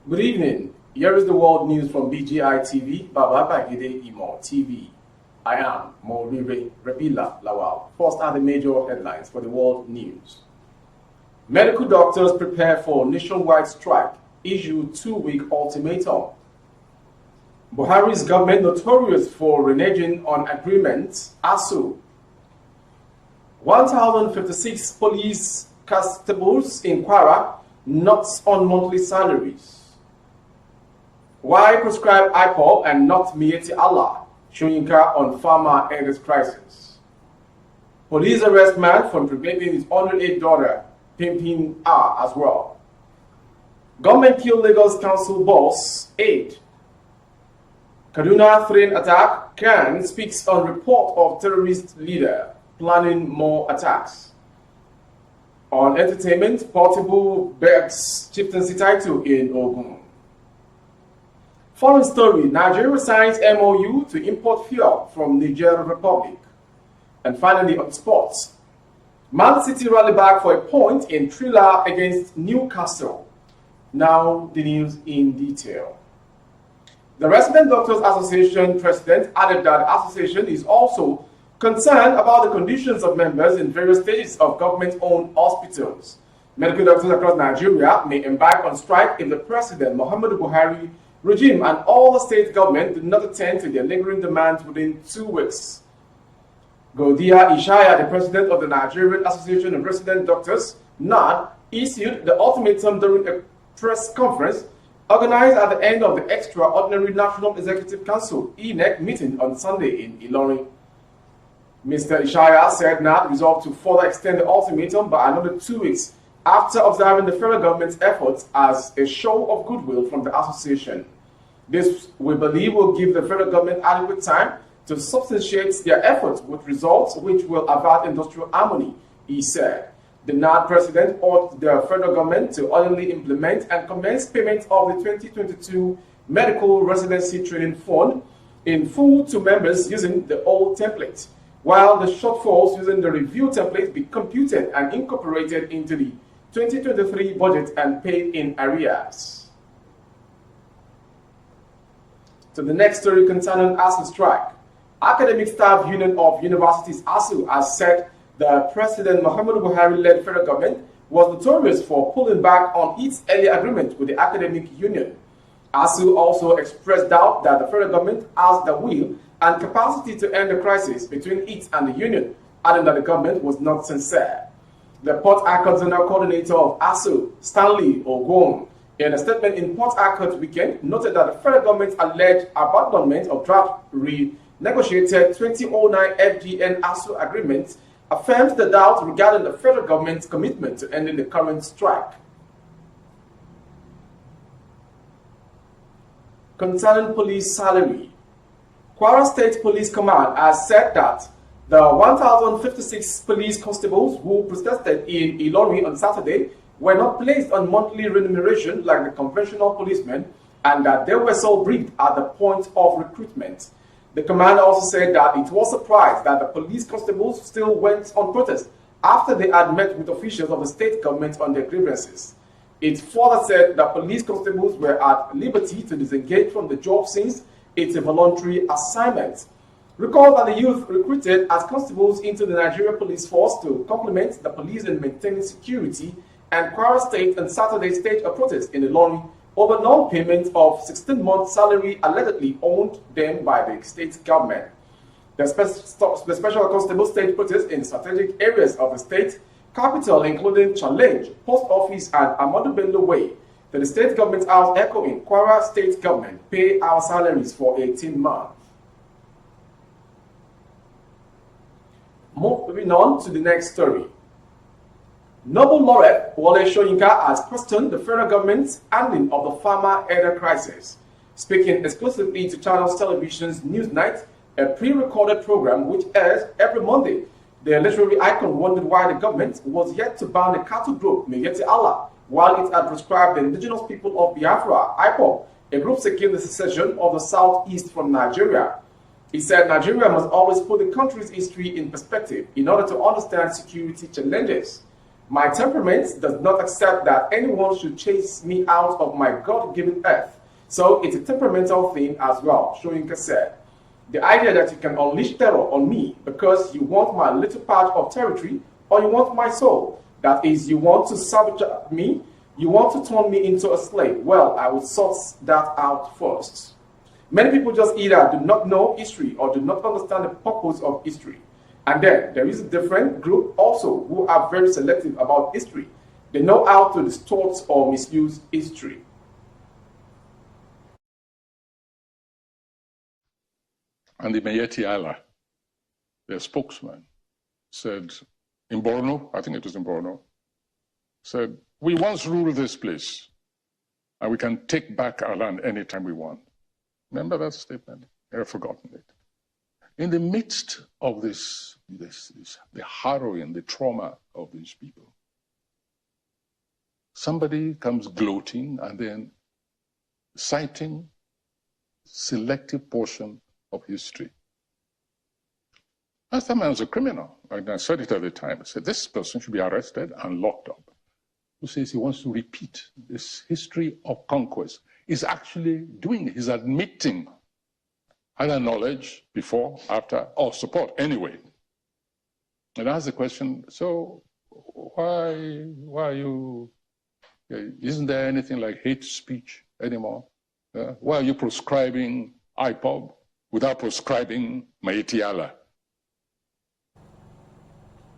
Good evening. Here is the world news from BGI TV, Baba Bagide Imo TV. I am Morire Rabila Lawal. First are the major headlines for the world news. Medical doctors prepare for nationwide strike, issue 2-week ultimatum. Buhari's government notorious for reneging on agreements, ASU. 1,056 police constables in Kwara not on monthly salaries. Why prescribe IPOB and not Mieti Allah? Shoyinka on farmer AIDS crisis. Police arrest man for preventing his underage daughter, pimping her as well. Government kill Lagos Council boss, aide. Kaduna train attack, Khan speaks on report of terrorist leader planning more attacks. On entertainment, Portable begs chieftaincy title in Gûnm. Foreign story, Nigeria signs MOU to import fuel from Niger Republic. And finally on sports, Man City rally back for a point in thriller against Newcastle. Now the news in detail. The Resident Doctors Association president added that the association is also concerned about the conditions of members in various stages of government-owned hospitals. Medical doctors across Nigeria may embark on strike if the President Muhammadu Buhari regime and all the state government do not attend to their lingering demands within 2 weeks. Gaudia Ishaya, the president of the Nigerian Association of Resident Doctors, NAD, issued the ultimatum during a press conference organized at the end of the extraordinary National Executive Council (ENEC) meeting on Sunday in Ilorin. Mr. Ishaya said NAD resolved to further extend the ultimatum by another 2 weeks after observing the federal government's efforts as a show of goodwill from the association. This, we believe, will give the federal government adequate time to substantiate their efforts with results which will avert industrial harmony, he said. The NAD president urged the federal government to urgently implement and commence payment of the 2022 Medical Residency Training Fund in full to members using the old template, while the shortfalls using the review template be computed and incorporated into the 2023 budget and paid in arrears. To the next story concerning ASU strike. Academic Staff Union of Universities ASU has said the President Muhammadu Buhari-led federal government was notorious for pulling back on its earlier agreement with the academic union. ASU also expressed doubt that the federal government has the will and capacity to end the crisis between it and the union, adding that the government was not sincere. The Port Harcourt Zonal Coordinator of ASU, Stanley Gûnm, in a statement in Port Harcourt weekend, noted that the federal government's alleged abandonment of draft renegotiated 2009 FGN ASU agreement affirms the doubt regarding the federal government's commitment to ending the current strike. Concerning police salary, Kwara State Police Command has said that the 1,056 police constables who protested in Ilorin on Saturday were not placed on monthly remuneration like the conventional policemen and that they were so briefed at the point of recruitment. The command also said that it was surprised that the police constables still went on protest after they had met with officials of the state government on their grievances. It further said that police constables were at liberty to disengage from the job since it's a voluntary assignment. Recall that the youth recruited as constables into the Nigerian police force to complement the police in maintaining security, and Kwara State on Saturday staged a protest in Ilorin over non-payment of 16-month salary allegedly owed them by the state government. The special constable staged protests in strategic areas of the state capital, including Challenge, Post Office, and Amadou Bello Way, to the state government house echoing Kwara State government pay our salaries for 18 months. Moving on to the next story. Nobel laureate Wole Soyinka has questioned the federal government's handling of the farmer aid crisis. Speaking exclusively to Channels Television's Newsnight, a pre-recorded program which airs every Monday, the literary icon wondered why the government was yet to ban the cattle group Miyetti Allah, while it had proscribed the indigenous people of Biafra, IPOB, a group seeking the secession of the southeast from Nigeria. He said Nigeria must always put the country's history in perspective in order to understand security challenges. My temperament does not accept that anyone should chase me out of my God-given earth. So it's a temperamental thing as well, Soyinka said. The idea that you can unleash terror on me because you want my little patch of territory or you want my soul, that is, you want to sabotage me, you want to turn me into a slave, well, I will sort that out first. Many people just either do not know history or do not understand the purpose of history. And then there is a different group also who are very selective about history. They know how to distort or misuse history. And the Mayeti Allah, their spokesman, said in Borno, I think it was in Borno, said, we once ruled this place and we can take back our land anytime we want. Remember that statement? I've forgotten it. In the midst of this, the harrowing, the trauma of these people, somebody comes gloating and then citing selective portion of history. That man was a criminal. And I said it at the time. I said, this person should be arrested and locked up. Who says he wants to repeat this history of conquest? He's actually doing it. He's admitting either knowledge before, after, or support anyway. And that's the question, so why are you, isn't there anything like hate speech anymore? Why are you prescribing IPOB without prescribing Mayeti Allah?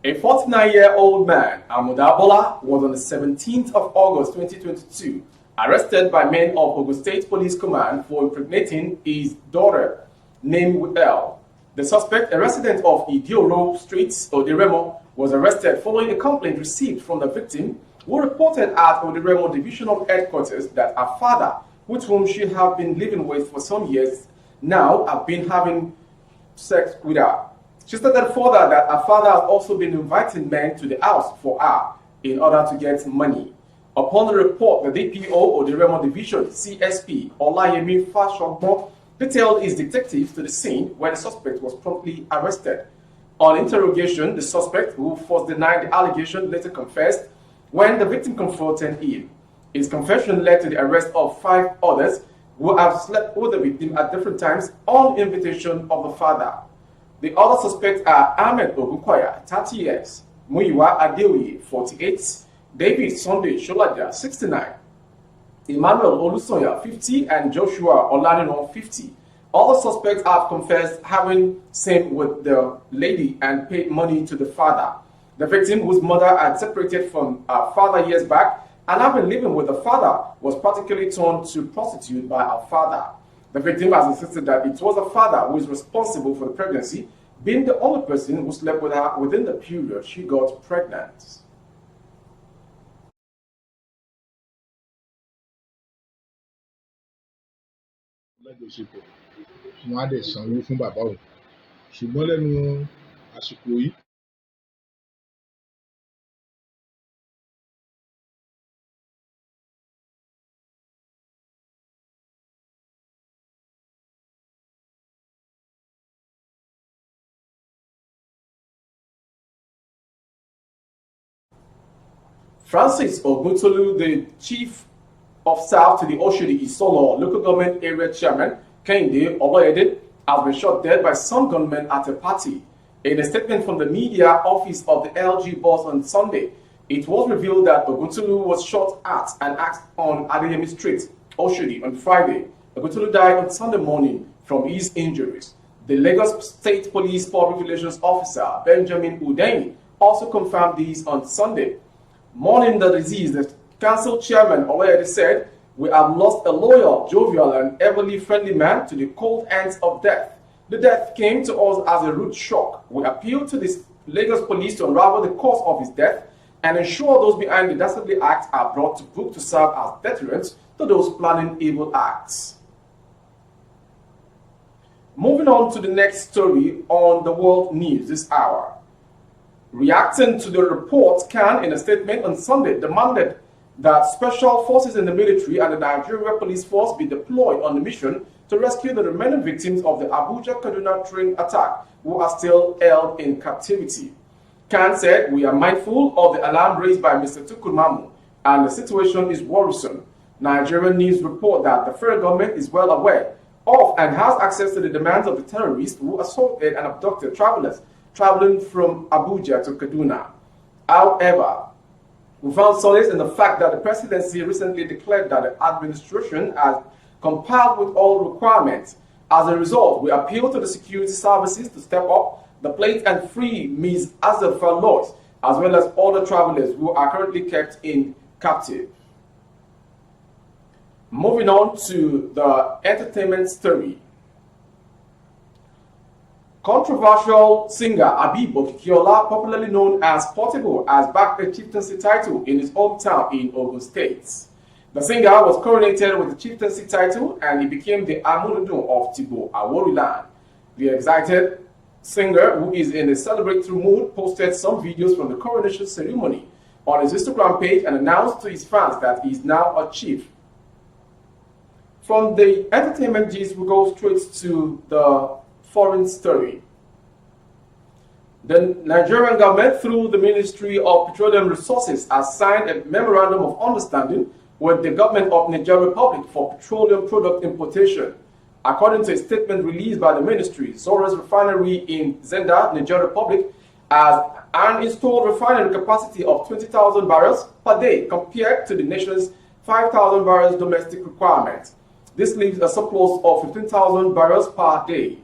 A 49-year-old man, Amuda Bola, was on the 17th of August 2022 arrested by men of Ogun State Police Command for impregnating his daughter, named Will. The suspect, a resident of Idioro Street, Oderemo, was arrested following a complaint received from the victim, who reported at Oderemo Divisional Headquarters that her father, with whom she had been living with for some years, now have been having sex with her. She stated further that her father has also been inviting men to the house for her in order to get money. Upon the report, the DPO of the Remo Division, CSP, Olayemi Fashogbo, detailed his detectives to the scene where the suspect was promptly arrested. On interrogation, the suspect, who first denied the allegation, later confessed when the victim confronted him. His confession led to the arrest of 5 others who have slept with the victim at different times on invitation of the father. The other suspects are Ahmed Ogunkoya, 30 years, Muyiwa Adeoye, 48, David Sunday Sholaja, 69, Emmanuel Olusoya, 50, and Joshua Olanino, 50. All the suspects have confessed having sex with the lady and paid money to the father. The victim, whose mother had separated from her father years back and had been living with the father, was particularly turned to prostitute by her father. The victim has insisted that it was her father who is responsible for the pregnancy, being the only person who slept with her within the period she got pregnant. Wọ́n á dẹ̀ sanwó fún bàbá òun ṣùgbọ́n lẹ́nu àsìkò yìí. Francis Oguntolu, the chief of staff to the Oshodi Isolo local government area chairman, Kehinde Oloyede, has been shot dead by some gunmen at a party. In a statement from the media office of the LG boss on Sunday, it was revealed that Oguntolu was shot at and axed on Adeyemi Street, Oshodi, on Friday. Oguntolu died on Sunday morning from his injuries. The Lagos State Police Public Relations Officer, Benjamin Udeni, also confirmed this on Sunday. Mourning the deceased, the council chairman Oloyede said, "We have lost a loyal, jovial, and everly friendly man to the cold hands of death. The death came to us as a rude shock. We appeal to the Lagos police to unravel the cause of his death and ensure those behind the dastardly act are brought to book to serve as deterrents to those planning evil acts." Moving on to the next story on the world news this hour. Reacting to the report, Khan, in a statement on Sunday, demanded that special forces in the military and the Nigeria police force be deployed on a mission to rescue the remaining victims of the Abuja-Kaduna train attack who are still held in captivity. Khan said, "We are mindful of the alarm raised by Mr. Tukurmamu, and the situation is worrisome. Nigerian news report that the federal government is well aware of and has access to the demands of the terrorists who assaulted and abducted travelers traveling from Abuja to Kaduna. However, we found solace in the fact that the presidency recently declared that the administration has complied with all requirements. As a result, we appeal to the security services to step up the plate and free Ms. Azafar Lodge, as well as all the travelers who are currently kept in captive." Moving on to the entertainment story. Controversial singer Abib Okikiola, popularly known as Portable, has backed a chieftaincy title in his hometown in Ogun State. The singer was coronated with the chieftaincy title and he became the Amuludun of Tibo Aworiland. The excited singer, who is in a celebratory mood, posted some videos from the coronation ceremony on his Instagram page and announced to his fans that he is now a chief. From the entertainment gist, we go straight to the foreign story. The Nigerian government, through the Ministry of Petroleum Resources, has signed a memorandum of understanding with the government of Niger Republic for petroleum product importation. According to a statement released by the ministry, Zora's refinery in Zenda, Niger Republic, has an installed refinery capacity of 20,000 barrels per day compared to the nation's 5,000 barrels domestic requirement. This leaves a surplus of 15,000 barrels per day.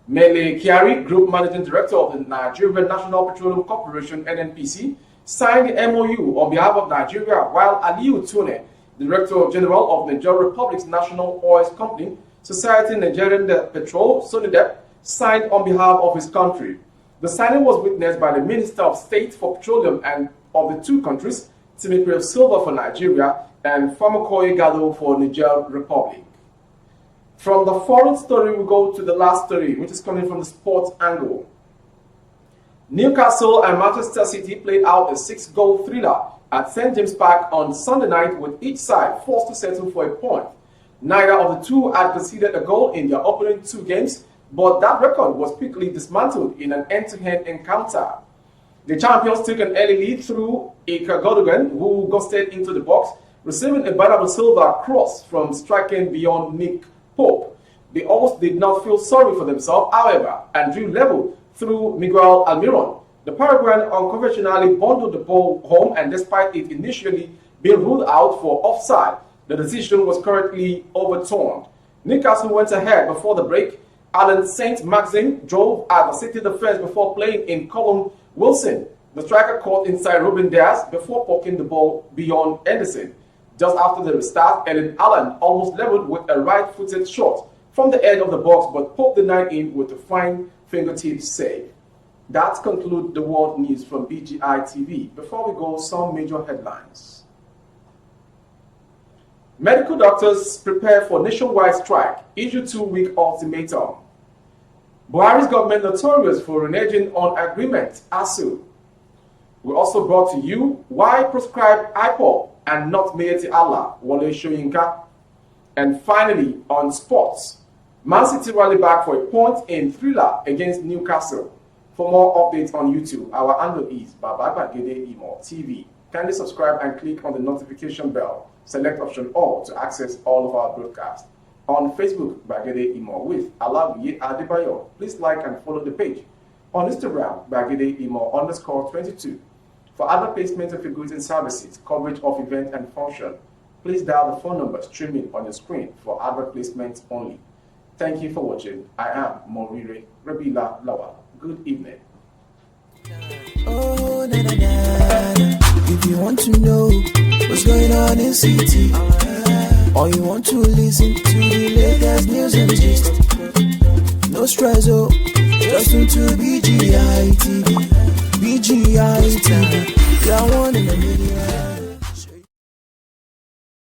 Mele Kiari, Group Managing Director of the Nigerian National Petroleum Corporation (NNPC), signed the MOU on behalf of Nigeria, while Aliyu Tune, Director General of Niger Republic's National Oil Company, Society Nigerian Petrol (SONIDEP), signed on behalf of his country. The signing was witnessed by the Minister of State for Petroleum and of the two countries, Timothy Silva for Nigeria and Famakoy Gado for Niger Republic. From the foreign story, we go to the last story, which is coming from the sports angle. Newcastle and Manchester City played out a 6-goal thriller at St. James Park on Sunday night, with each side forced to settle for a point. Neither of the two had conceded a goal in their opening two games, but that record was quickly dismantled in an end-to-end encounter. The champions took an early lead through Ika Godogan, who ghosted into the box, receiving a Bernardo Silva cross from striking beyond Nick Pope. The Owls did not feel sorry for themselves, however, and drew level through Miguel Almiron. The Paraguayan unconventionally bundled the ball home, and despite it initially being ruled out for offside, the decision was currently overturned. Newcastle went ahead before the break. Alan St. Maxim drove at the City defense before playing in Colin Wilson. The striker caught inside Ruben Diaz before poking the ball beyond Anderson. Just after the restart, Ellen Allen almost leveled with a right-footed shot from the edge of the box, but poked the net in with a fine fingertip save. That concludes the world news from BGI TV. Before we go, some major headlines. Medical doctors prepare for nationwide strike, issue 2-week ultimatum. Buhari's government notorious for reneging on agreement, ASU. We also brought to you why prescribe IPOP and not Mayeti Allah, Wale Shoyinka. And finally, on sports, Man City rally back for a point in thriller against Newcastle. For more updates on YouTube, our handle is Baba Bagede Imo TV. Kindly subscribe and click on the notification bell. Select option all to access all of our broadcasts. On Facebook, Bagede Imo with Alawiye Adebayo. Please like and follow the page. On Instagram, Bagede Imo _22. For other placement of your goods and services, coverage of event and function, please dial the phone number streaming on your screen for advert placements only. Thank you for watching. I am Morire Rabila Lawal. Good evening. Oh, na, na, na. If you want to know what's going on in city, or you want to listen to the latest news and gist, no stress, oh, just tune to BGI TV. BGI TV, you're one in a million.